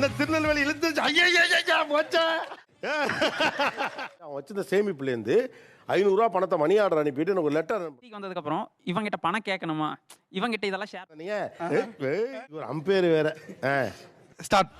என்ன திருநெல்வேலி இழுத்து ஐயா போச்சா வச்சிருந்த சேமிப்புலேருந்து 500 ரூபா பணத்தை மணி ஆர்டர் அனுப்பிட்டு எனக்கு ஒரு லெட்டர் வந்ததுக்கு அப்புறம் இவங்கிட்ட பணம் கேட்கணுமா, இவங்கிட்ட இதெல்லாம் ஷேர் நீங்க ஒரு அம்பேர் வேற ஸ்டார்ட்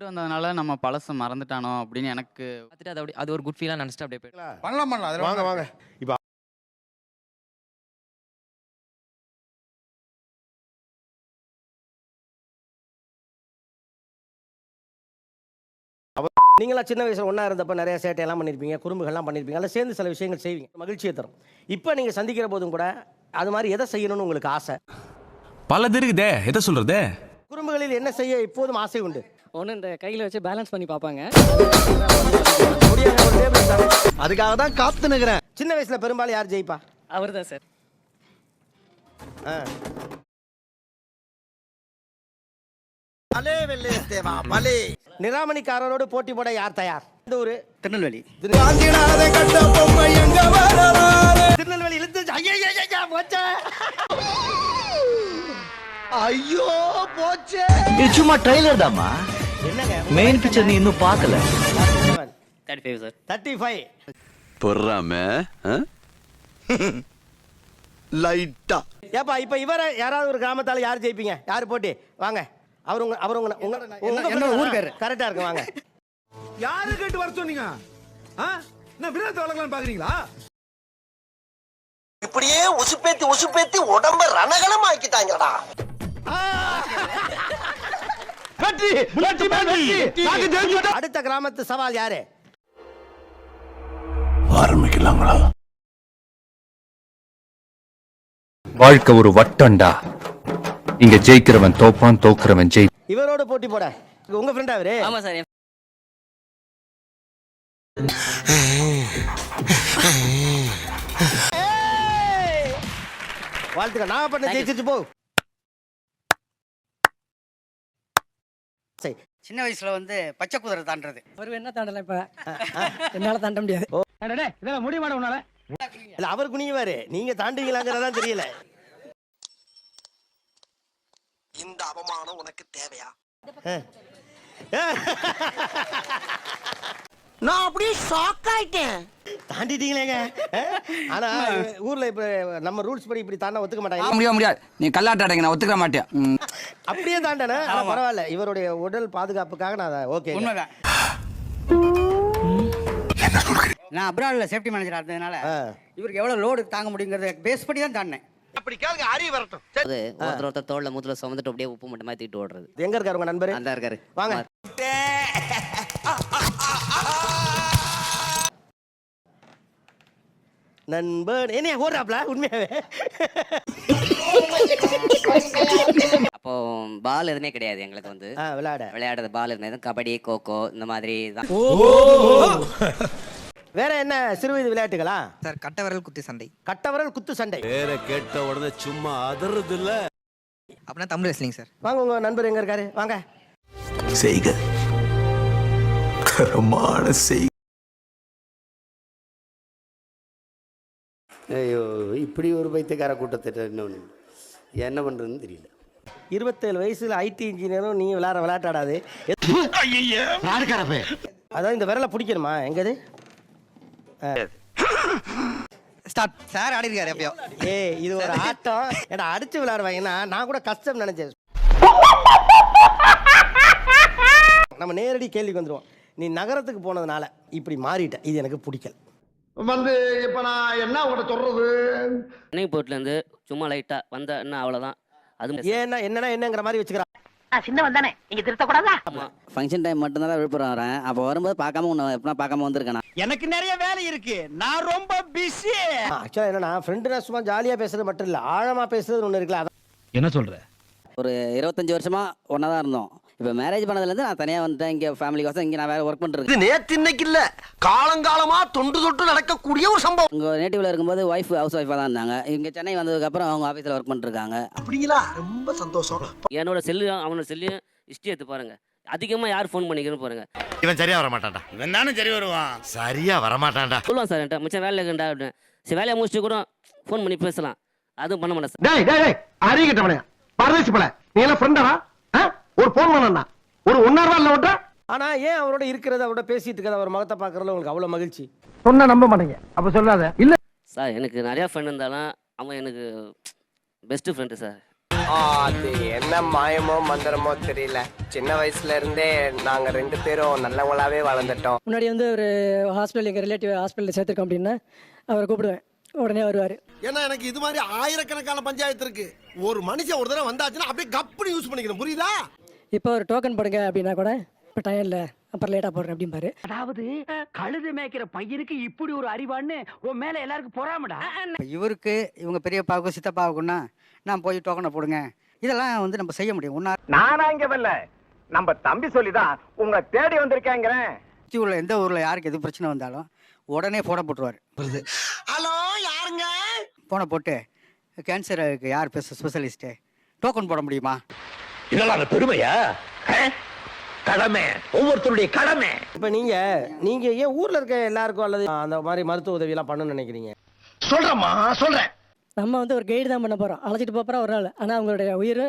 வந்ததுனால நம்ம பழச மறந்துட்டானோ அப்படின்னு எனக்கு பார்த்துட்டு அது ஒரு குட் ஃபீலா நினைச்சிட்டு அப்படியே போயிடலாம். பண்ணலாம் வாங்க வாங்க. இப்போ நீங்களா சின்ன வயசுல ஒன்றா இருந்தப்போ நிறைய சேட்டையெல்லாம் பண்ணியிருப்பீங்க, குறும்புகள்லாம் பண்ணியிருப்பீங்க, அதில் சேர்ந்து சில விஷயங்கள் செய்வீங்க, மகிழ்ச்சியை தரும். இப்போ நீங்கள் சந்திக்கிற போதும் கூட அது மாதிரி எதை செய்யணும்னு உங்களுக்கு ஆசை? பலது இருக்குதே, எதை சொல்றது? குறும்புகளில் என்ன செய்ய இப்போதும் ஆசை உண்டு? ஒன்று இந்த கையில் வச்சு பேலன்ஸ் பண்ணி பார்ப்பாங்க. அதுக்காக தான் காத்து நிற்கிறேன். சின்ன வயசுல பெரும்பாலும் யார் ஜெயிப்பா? அவர் தான் சார். நிராமணிக்காரரோடு போட்டி போட யார் தயார்? இந்த ஊரு திருநெல்வேலி. திருநெல்வேலி இழுத்து ஐயா போச்சா. ஐயோ போச்சே. இது சும்மா ட்ரைலர் தாமா, என்னங்க மெயின் பிக்சர் நீ இன்னும் பார்க்கல. 35 சார். 35 பொறாம லைட்டா. ஏப்பா இப்ப இவரை யாராவது ஒரு கிராமத்தால யார் ஜெயிப்பீங்க? யார் போட்டி? வாங்க. அவர் உங்க ஊருக்கு கரெக்டா இருக்கு. வாங்க. யாரு கேட்டு வர சொன்னீங்க? நான் வினோத வளர்க்கலாம் பாக்குறீங்களா? இப்படியே உசுப்பேத்தி உடம்ப ரணகலம் ஆக்கிட்டாங்கடா. அடுத்த கிராமத்து சவால் யாரு? ஆரம்பிக்கலாங்களா? வாழ்க்கை ஒரு வட்டம்டா, இங்க ஜெயிக்கிறவன் தோப்பான், தோக்குறவன் ஜெயி. இவரோட போட்டி போட உங்க ஃப்ரெண்ட் அவரு? ஆமா சார். வாழ்த்துக்கள். நான் பண்ண ஜெயிச்சிட்டு போ. சின்ன வயசுல வந்து பச்சை குதிரை தாண்டறது. அவர் என்ன தாண்டல, இப்ப என்னால தாண்ட முடியாது. இதெல்லாம் முடியுமாட உன்னால? இல்ல அவர் குனியுவாரு, நீங்க தாண்டுவீங்களாங்கிறதான் தெரியல. இந்த அவமானம் உனக்கு தேவையா? நான் அப்படியே ஷாக் ஆயிட்டேன். தாண்டிட்டீங்களேங்க. ஆனா ஊர்ல இப்ப நம்ம ரூல்ஸ் படி இப்படி தாண்ட ஒத்துக்க மாட்டாங்க. முடியாது, நீ கல்லாட்டாடங்க, நான் ஒத்துக்க மாட்டேன். அப்படியே தாண்டன. பரவாயில்ல, இவருடைய உடல் பாதுகாப்புக்காக நான் ஓகே. உண்மைதான். நான் அப்ராட்ல சேஃப்டி மேனேஜரா இருந்ததுனால இவருக்கு எவ்வளவு லோடு தாங்க முடியுங்கிறத பேஸ் பண்ணி தான் தாண்டினேன். அப்படி கேளுங்க, அறிவு வரட்டும். ஒருத்தர் தோல்ல மூத்துல சுமந்துட்டு அப்படியே உப்பு மட்டுமா தூக்கிட்டு ஓடுறது. எங்க இருக்காரு உங்க நண்பர்? அந்த இருக்காரு. வாங்க. நண்பன் என்ன ஓடுறாப்ல உண்மையாவே? அப்போ பால் எதுவுமே கிடையாது எங்களுக்கு வந்து விளையாடுறது. பால் இருந்தது கபடி, கோகோ இந்த மாதிரி தான். வேற என்ன சிறுவயது விளையாட்டுகளா சார்? கட்டவரல் குத்து சண்டை. கட்டவரல் குத்து சண்டை. பேரை கேட்ட உடனே சும்மா அதறது இல்ல. அப்படின்னா தமிழ் ரெஸ்லிங் சார். வாங்க, உங்க நண்பர் எங்க இருக்காரு? வாங்க. செய்க கரமான செய். ஐயோ, இப்படி ஒரு பைத்தியக்கார கூட்டத்தை இன்னொன்று என்ன பண்றதுன்னு தெரியல. 27 வயசுல ஐடி இன்ஜினியரும் நீ விளையாட்டாடாது. அதான் இந்த விரலை பிடிக்கணுமா? எங்கது ஸ்டார்ட் சார். ஆடி இருக்காரு எப்பயோ. இது ஒரு ஆட்டம். ஏன்னா அடிச்சு விளையாடுவாங்கன்னா நான் கூட கஷ்டம் நினைச்சேன். நம்ம நேரடி கேள்விக்கு வந்துருவோம். நீ நகரத்துக்கு போனதுனால இப்படி மாறிட்ட, இது எனக்கு பிடிக்கல. வந்து இப்ப நான் என்ன உங்கள்கிட்ட சொல்றது? சென்னை போர்ட்ல இருந்து சும்மா லைட்டா வந்த என்ன அவ்வளவுதான். அது ஏன்னா என்னங்கிற மாதிரி வச்சுக்கிறான். சின்னவன் தானே, நீங்க திருத்தக்கூடாதா? ஃபங்க்ஷன் டைம் மட்டும் தான் விழுப்புரம் வரேன். அப்போ வரும்போது பார்க்காம உன்னை எப்படின்னா பார்க்காம வந்திருக்கேன். எனக்கு நிறைய வேலை இருக்கு, நான் ரொம்ப பிஸி. ஆக்சுவலா என்னன்னா ஃப்ரெண்டுனா சும்மா ஜாலியா பேசுறது மட்டும் இல்ல, ஆழமா பேசுறது ஒண்ணு இருக்குல்ல. என்ன சொல்ற? ஒரு 25 வருஷமா ஒன்னா தான் இருந்தோம். இப்போ மேரேஜ் பண்ணதுலேருந்து நான் தனியாக வந்துட்டேன். இங்கே ஃபேமிலிக்கோசம் இங்கே நான் வேறு ஒர்க் பண்ணுறேன். இது நேற்று இன்னைக்கு இல்லை, காலங்காலமா தொண்டு தொட்டு நடக்கக்கூடிய ஒரு சம்பவம். உங்கள் நேட்டிவ்ல இருக்கும்போது ஹவுஸ் ஒய்ஃபாக தான் இருந்தாங்க. இங்கே சென்னை வந்ததுக்கப்புறம் அவங்க ஆஃபீஸில் ஒர்க் பண்ணிருக்காங்க. அப்படிங்களா? ரொம்ப சந்தோஷம். என்னோட செல்லையும் அவனோட செல்லையும் ஹிஸ்ட்ரி எடுத்து பாருங்க. அதிகமாக யார் ஃபோன் பண்ணிக்கிறேன்னு பாருங்க. இவன் சரியா வர மாட்டான்டா. இவன் தானே சரி வருவான். சரியா வர மாட்டான்டா. சொல்லுவான் சார் என்கிட்ட, மிச்சம் வேலை இருக்குண்டா அப்படின்னு. சரி, வேலையை முடிச்சுட்டு கூட ஃபோன் பண்ணி பேசலாம். அதுவும் பண்ண மாட்டேன் சார். டேய் டேய் டேய், அறிகிட்டவனே பரதேசி போல. நீ எல்லாம் ஃப்ரெண்டா? ஒரு ஃபோன் பண்ணா ஒரு 1.5 ரூபா ஓட்ட ஆனா ஏன் அவரோட இருக்கிறது, அவரோட பேசிட்டு இருக்கிறது, அவர் முகத்தை பார்க்கறதுல உங்களுக்கு அவ்வளவு மகிழ்ச்சி? சொன்னா நம்ப மாட்டீங்க, அப்ப சொல்லாத. இல்ல சார் எனக்கு நிறைய ஃப்ரெண்ட் இருந்தாலும் அவன் எனக்கு பெஸ்ட் ஃப்ரெண்டு சார். அது என்ன மாயமோ மந்திரமோ தெரியல, சின்ன வயசுல இருந்தே நாங்க 2 பேரும் நல்லவங்களாவே வளர்ந்துட்டோம். முன்னாடி வந்து ஒரு ஹாஸ்பிட்டல் எங்கள் ரிலேட்டிவ் ஹாஸ்பிட்டலில் சேர்த்துருக்கோம் அப்படின்னா அவரை கூப்பிடுவேன், உடனே வருவார். ஏன்னா எனக்கு இது மாதிரி ஆயிரக்கணக்கான பஞ்சாயத்து இருக்கு. ஒரு மனுஷன் ஒரு தடவை வந்தாச்சுன்னா அப்படியே கப்புனு யூஸ் பண்ணிக்கணும், புரியுதா? இப்போ ஒரு டோக்கன் போடுங்க அப்படின்னா கூட இப்போ டைம் இல்லை, அப்புறம் லேட்டாக போடுறேன் அப்படிம்பாரு. அதாவது கழுது மேய்க்கிற பையனுக்கு இப்படி ஒரு அறிவான்னு உன் மேல எல்லாருக்கும் பொறாமடா. இவருக்கு இவங்க பெரியப்பாவுக்கும் சித்தப்பாவுக்குன்னா நான் போய் டோக்கனை போடுங்க, இதெல்லாம் வந்து நம்ம செய்ய முடியும். நானா இங்க வரல, நம்ம தம்பி சொல்லிதான் உங்களை தேடி வந்திருக்கேங்கிறேன். சுற்றி உள்ள எந்த ஊரில் யாருக்கு எது பிரச்சனை வந்தாலும் உடனே போட போட்டுருவார். ஹலோ யாருங்க? போனை போட்டு கேன்சருக்கு யார் ஸ்பெஷலிஸ்ட்டு, டோக்கன் போட முடியுமா? இதெல்லாம் பெருமையா? கடமை, ஒவ்வொருத்தருடைய கடமை. இப்ப நீங்க ஏன் ஊர்ல இருக்க எல்லாருக்கும் அல்லது அந்த மாதிரி மருத்துவ உதவி எல்லாம் பண்ணணும்னு நினைக்கிறீங்க? சொல்றேம்மா சொல்றேன். நம்ம வந்து ஒரு கைடு தான் பண்ண போகிறோம், அழைச்சிட்டு போகிறோம் ஒரு நாள். ஆனால் அவங்களுடைய உயிர்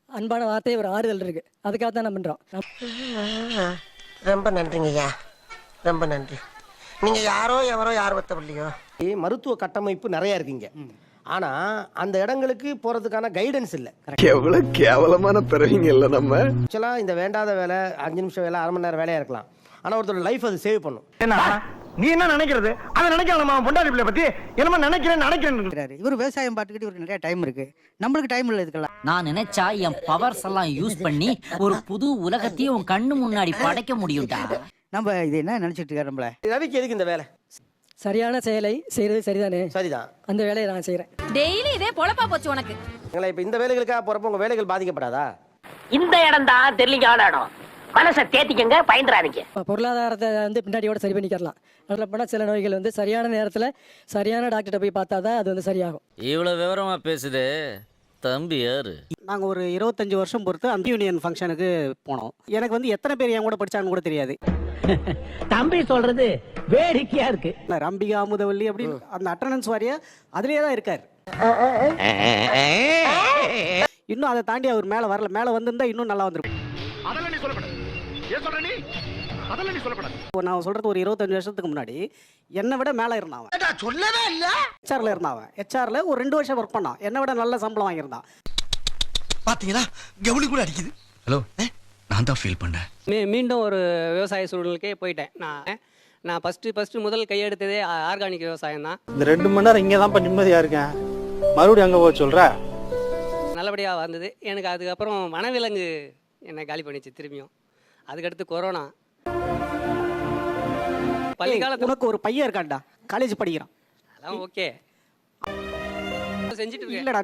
அன்பான வார்த்தை ஒரு ஆறுதல் இருக்குது, அதுக்காக தான் நம்ம பண்ணுறோம். ரொம்ப நன்றிங்கய்யா, ரொம்ப நன்றி. நீங்க யாரோ எவரோ யார் வத்தவில்லையோ. மருத்துவ கட்டமைப்பு நிறைய இருக்குங்க, ஆனா அந்த இடங்களுக்கு போறதுக்கான கைடன்ஸ் இல்ல. எவ்வளவு கேவலமான பிறவிங்க இல்ல நம்ம. ஆக்சுவலா இந்த வேண்டாத வேலை 5 நிமிஷம் வேலை, 1/2 மணி நேரம் வேலையா இருக்கலாம், ஆனா ஒருத்தரோட லைஃப் அது சேவ் பண்ணும். நீ என்ன நினைக்கிறது? அதை நினைக்கலாமா? பொண்டாட்டி பிள்ளை பத்தி என்னமா நினைக்கிறேன். இவர் விவசாயம் பார்த்துக்கிட்டு இவருக்கு நிறைய டைம் இருக்கு, நம்மளுக்கு டைம் இல்லை இதுக்கெல்லாம். நான் நினைச்சா என் பவர்ஸ் எல்லாம் யூஸ் பண்ணி ஒரு புது உலகத்தையும் உன் கண்ணு முன்னாடி படைக்க முடியும்டா. நம்ம இது என்ன நினைச்சிட்டு இருக்காரு நம்மள? ரவிக்கு எதுக்கு இந்த வேலை? சரியான செயலை செய்யறது சரிதானே? சரிதான், அந்த வேலையை நான் செய்யறேன். டெய்லி இதே பொழப்பா போச்சு உனக்கு. இப்ப இந்த வேலைகளுக்காக போறப்ப உங்க வேலைகள் பாதிக்கப்படாதா? இந்த இடம் தான் தெரியல இடம், மனசை தேத்திக்கங்க, பயந்துறாதீங்க. பொருளாதாரத்தை வந்து பின்னாடியோட சரி பண்ணிக்கலாம். அதில் போனால் சில நோய்கள் வந்து சரியான நேரத்தில் சரியான டாக்டர்கிட்ட போய் பார்த்தா தான் அது வந்து சரியாகும். இவ்வளோ விவரமா பேசுது தம்பி யாரு? நாங்கள் ஒரு 25 வருஷம் பொறுத்து அந்த யூனியன் ஃபங்க்ஷனுக்கு போனோம். எனக்கு வந்து எத்தனை பேர் என் கூட படிச்சாங்கன்னு கூட தெரியாது. தம்பி சொல்றது வேடிக்கையா இருக்கு. ரம்பிகா அமுதவல்லி அப்படின்னு அந்த அட்டண்டன்ஸ் வாரியா அதுலயே தான் இருக்காரு. இன்னும் அதை தாண்டி அவர் மேல வரல, மேல வந்திருந்தா இன்னும் நல்லா வந்திருக்கும். அதெல்லாம் நீ சொல்லப்படாது. ஏன் சொல்ற நீ? அதெல்லாம் நீ சொல்லப்படாது. நான் சொல்றது ஒரு 25 வருஷத்துக்கு முன்னாடி என்னை விட மேல இருந்தான். சொல்லவே இல்ல. ஹெச்ஆர்ல இருந்தான். ஹெச்ஆர்ல ஒரு 2 வருஷம் ஒர்க் பண்ணான், என்னை விட நல்ல சம்பளம் வாங்கியிருந்தான். பாத்தீங்களா, கவுளி கூட அடிக்குது. ஹலோ, நான் தான் ஃபீல் பண்ணேன். மீண்டும் ஒரு விவசாய சூழலுக்கே போயிட்டேன். நான் ஃபர்ஸ்ட் முதல் கையெடுத்ததே ஆர்கானிக் விவசாயம் தான். இந்த 2 மணி நேரம் இங்கே தான் நிம்மதியா இருக்கேன், மறுபடியும் அங்கே போக சொல்ற. நல்லபடியாக வந்தது எனக்கு. அதுக்கப்புறம் வனவிலங்கு என்னை காலி பண்ணிச்சு திரும்பியும். அதுக்கடுத்து கொரோனா. பள்ளிக்காலத்தில் உனக்கு ஒரு பையன் இருக்கான்டா, காலேஜ் படிக்கிறான். அதான் ஓகே செஞ்சுட்டு இருக்கேன். இல்லடா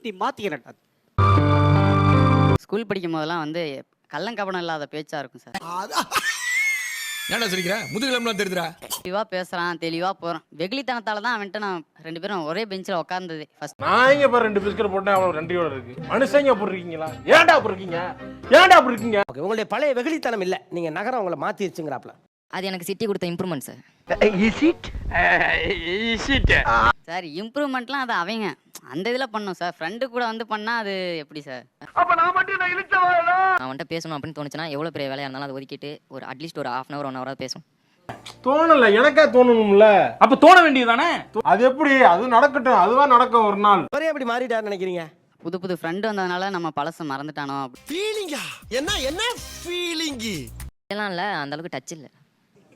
நீ மாத்திக்கிறடா. ஸ்கூல் படிக்கும் போதெல்லாம் வந்து கள்ளங்கபடம் இல்லாத பேச்சா இருக்கும் சார். ஏன்டா சிரிக்கிற? முதுகிலம்லாம் தெரியுதுடா. தெளிவா பேசுறான், தெளிவா போறான். வெகுளித்தனத்தால தான் அவன்கிட்ட நான் 2 பேரும் ஒரே பெஞ்சில் உட்கார்ந்தது. நான் இங்க பாரு 2 பிஸ்கட் போட்டேன், அவ்வளவு நன்றியோட இருக்கு. மனுஷங்க போடுறீங்களா? ஏன்டா போடுறீங்க? ஏன்டா போடுறீங்க? ஓகே, உங்களுடைய பழைய வெகுளித்தனம் இல்ல, நீங்க நகரம் உங்களை மாத்திருச்சுங்கறாப்ல. அது எனக்கு சிட்டி கொடுத்த இம்ப்ரூவ்மெண்ட் சார். சார் இம்ப்ரூவ்மெண்ட்லாம் அது அவங்க அந்த இதில் பண்ணோம் சார். ஃப்ரெண்டு கூட வந்து பண்ணால் அது எப்படி சார்? அப்ப நான் மட்டும் நான் இழுச்சவாடா. நான் வந்துட்டு பேசணும் அப்படின்னு தோணுச்சுன்னா எவ்வளோ பெரிய வேலையாக இருந்தாலும் அதை ஒதுக்கிட்டு ஒரு அட்லீஸ்ட் ஒரு 1/2 hour 1 hour பேசும். தோணல, எனக்கா தோணணும்ல. அப்ப தோண வேண்டியதானே? அது எப்படி? அது நடக்கட்டும், அதுவா நடக்கும் ஒரு நாள். ஒரே எப்படி மாறிட்டாருன்னு நினைக்கிறீங்க? புது புது ஃப்ரெண்டு வந்ததுனால நம்ம பழசை மறந்துட்டானோ ஃபீலிங்கா? என்ன ஃபீலிங்? இதெல்லாம் இல்லை, அந்த அளவுக்கு டச் இல்லை.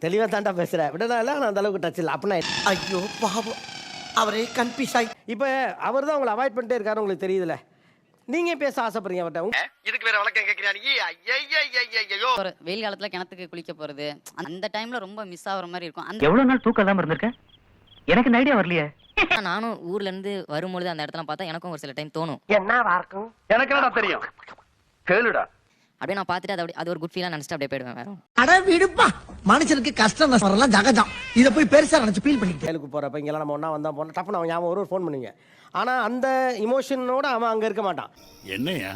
தெளிவா தாண்டா பேசுறேன், விடல நான் அந்த அளவுக்கு டச் இல்ல. அப்படின்னா ஐயோ பாவம், அவரே கன்ஃபியூஸ் ஆகி. இப்ப அவர் தான் உங்களை அவாய்ட் பண்ணிட்டே இருக்காரு, உங்களுக்கு தெரியுதுல. நீங்க பேச ஆசைப்படுறீங்க அவர்கிட்ட. இதுக்கு வேற வழக்கம் கேட்கிறீங்க? ஐயோ, ஒரு வெயில் காலத்தில் கிணத்துக்கு குளிக்க போகிறது அந்த டைமில் ரொம்ப மிஸ் ஆகிற மாதிரி இருக்கும். அந்த எவ்வளவு நாள் தூக்கம் இல்லாம இருந்திருக்கேன், எனக்கு இந்த ஐடியா வரலையே. நானும் ஊர்லேருந்து வரும்பொழுது அந்த இடத்துல பார்த்தா எனக்கும் ஒரு சில டைம் தோணும். என்னவா இருக்கும்? எனக்கு என்னடா தெரியும், கேளுடா. அப்படியே நான் பார்த்துட்டு அது ஒரு குட் ஃபீலாக நினச்சிட்டு அப்படியே போயிடுவேன். வேற அட விடுப்பா, மனுஷனுக்கு கஷ்டம் வரலாம் ஜகஜம், இதை போய் பெருசா நினைச்சு ஃபீல் பண்ணிட்டு வேலுக்கு போறப்ப இங்கெல்லாம் நம்ம ஒண்ணா வந்தா போனா டப்புன்னு அவன் ஞாபகம் ஒரு ஃபோன் பண்ணுவீங்க. ஆனா அந்த இமோஷனோட அவன் அங்க இருக்க மாட்டான். என்னையா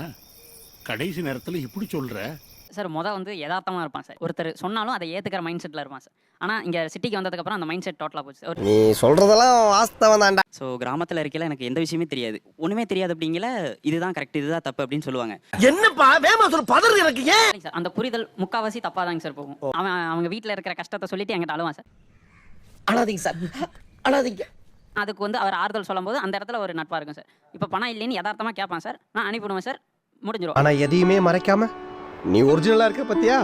கடைசி நேரத்துல இப்படி சொல்ற? சார் வந்து யதார்த்தமாக இருப்பான் சார். ஒருத்தர் சொன்னாலும் அதை ஏற்றுக்கிற மைண்ட் செட்டில் இருப்பான் சார். ஆனால் இங்கே சிட்டிக்கு வந்ததுக்கப்புறம் அந்த மைண்ட் செட் டோட்டலாக போச்சு சார். நீ சொல்றதெல்லாம் வாஸ்தவம் தான்டா. ஸோ கிராமத்தில் இருக்கையில எனக்கு எந்த விஷயமே தெரியாது, ஒன்றுமே தெரியாது. அப்படிங்கல இதுதான் கரெக்ட், இதுதான் தப்பு அப்படின்னு சொல்லுவாங்க. என்னப்பா வேமா சொல்ல பதறு எனக்கு ஏன் சார் அந்த புரிதல் முக்கால்வாசி தப்பாக தாங்க சார் போகும். அவங்க வீட்டில் இருக்கிற கஷ்டத்தை சொல்லிட்டு என்கிட்ட அழுவான் சார். அழாதீங்க சார், அழாதீங்க. அதுக்கு அவர் ஆறுதல் சொல்லும்போது அந்த இடத்துல ஒரு நட்பாக இருக்கும் சார். இப்போ பணம் இல்லைன்னு யதார்த்தமாக கேட்பான் சார், நான் அனுப்பிவிடுவேன் சார், முடிஞ்சிடும். ஆனா எதையுமே மறைக்காம நீ ஒரிஜினலா இருக்க பத்தியா?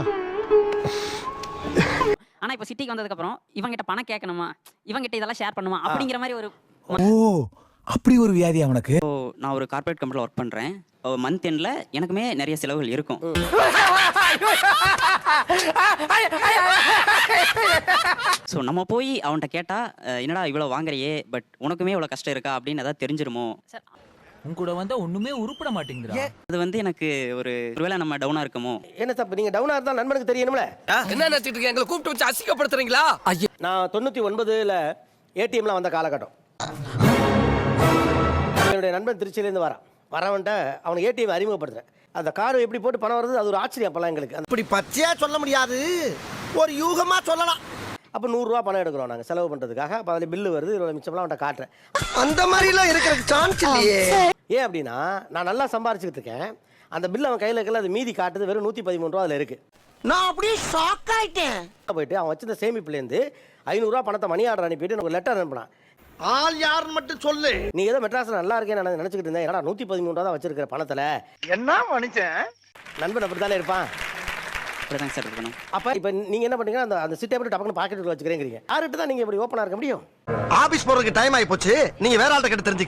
ஆனால் இப்போ சிட்டிக்கு வந்ததுக்கப்புறம் இவங்கிட்ட பணம் கேட்கணுமா, இவங்கிட்ட இதெல்லாம் ஷேர் பண்ணுமா அப்படிங்கிற மாதிரி ஒரு அப்படி ஒரு வியாதி அவனுக்கு. ஸோ நான் ஒரு கார்ப்பரேட் கம்பெனியில் ஒர்க் பண்ணுறேன். மந்த் எண்டில் எனக்குமே நிறைய செலவுகள் இருக்கும். ஸோ நம்ம போய் அவன்கிட்ட கேட்டால் என்னடா இவ்வளோ வாங்குறியே, பட் உனக்குமே இவ்வளோ கஷ்டம் இருக்கா அப்படின்னு ஏதாவது தெரிஞ்சிருமோ. உன் கூட வந்தா ஒண்ணுமே உருப்பட மாட்டேங்குதுடா. அது எனக்கு ஒருவேளை நம்ம டவுனாக இருக்கமோ. என்ன தப்பு, நீங்க டவுனா இருந்தா நண்பனுக்கு தெரியணும்ல. என்ன நினைச்சிட்டு இருக்கீங்க? எங்களை கூப்பிட்டு வச்சு அசிங்கப்படுத்துறீங்களா? நான் 99ல ஏடிஎம்ல வந்த காலகட்டம். என்னுடைய நண்பன் திருச்சியிலேருந்து வரவன்ட்ட அவனுக்கு ஏடிஎம் அறிமுகப்படுத்துறேன். அந்த கார்டு எப்படி போட்டு பணம் வருது, அது ஒரு ஆச்சரியம் அப்பெல்லாம் எங்களுக்கு. இப்படி பச்சையா சொல்ல முடியாது, ஒரு யூகமா சொல்லலாம். அப்போ 100 ரூபா பணம் எடுக்கிறோம் நாங்கள் செலவு பண்ணுறதுக்காக. அப்போ அதில் பில்லு வருது, இவ்வளோ மிச்சம்லாம் அவன்கிட்ட காட்டுறேன். அந்த மாதிரிலாம் இருக்கிறதுக்கு சான்ஸ் இல்லையே. ஏன் அப்படின்னா நான் நல்லா சம்பாரிச்சுக்கிட்டு இருக்கேன், அந்த பில் அவன் கையில் இருக்கல, அது மீதி காட்டுது, வெறும் 113 ரூபா அதில் இருக்கு. நான் அப்படியே ஷாக் ஆயிட்டேன். போயிட்டு அவன் வச்சிருந்த சேமிப்புலேருந்து 500 ரூபா பணத்தை மணி ஆர்டர் அனுப்பிட்டு எனக்கு லெட்டர் அனுப்பினான். ஆள் யாருன்னு மட்டும் சொல்லு. நீ ஏதோ மெட்ராஸ்ல நல்லா இருக்கேன்னு நினைச்சுக்கிட்டு இருந்தேன். என்னடா 113 ரூபா தான் வச்சிருக்கிற பணத்துல. என்ன மனுஷன் நண்பன் அப்படித்தானே இருப்பான். அப்படிதாங்க சார் இருக்கணும். அப்ப இப்ப நீங்க என்ன பண்றீங்க, அந்த சிட்டை எப்படி டபக்குன்னு பாக்கெட்டுக்குள்ள வச்சுக்கிறீங்க. யார்கிட்ட தான் நீங்க இப்படி ஓப்பனா இருக்க முடியும்? ஆபீஸ் போறதுக்கு டைம் ஆகி போச்சு, நீங்க வேற ஆள்கிட்ட கேட்டு தெரிஞ்சுக்க.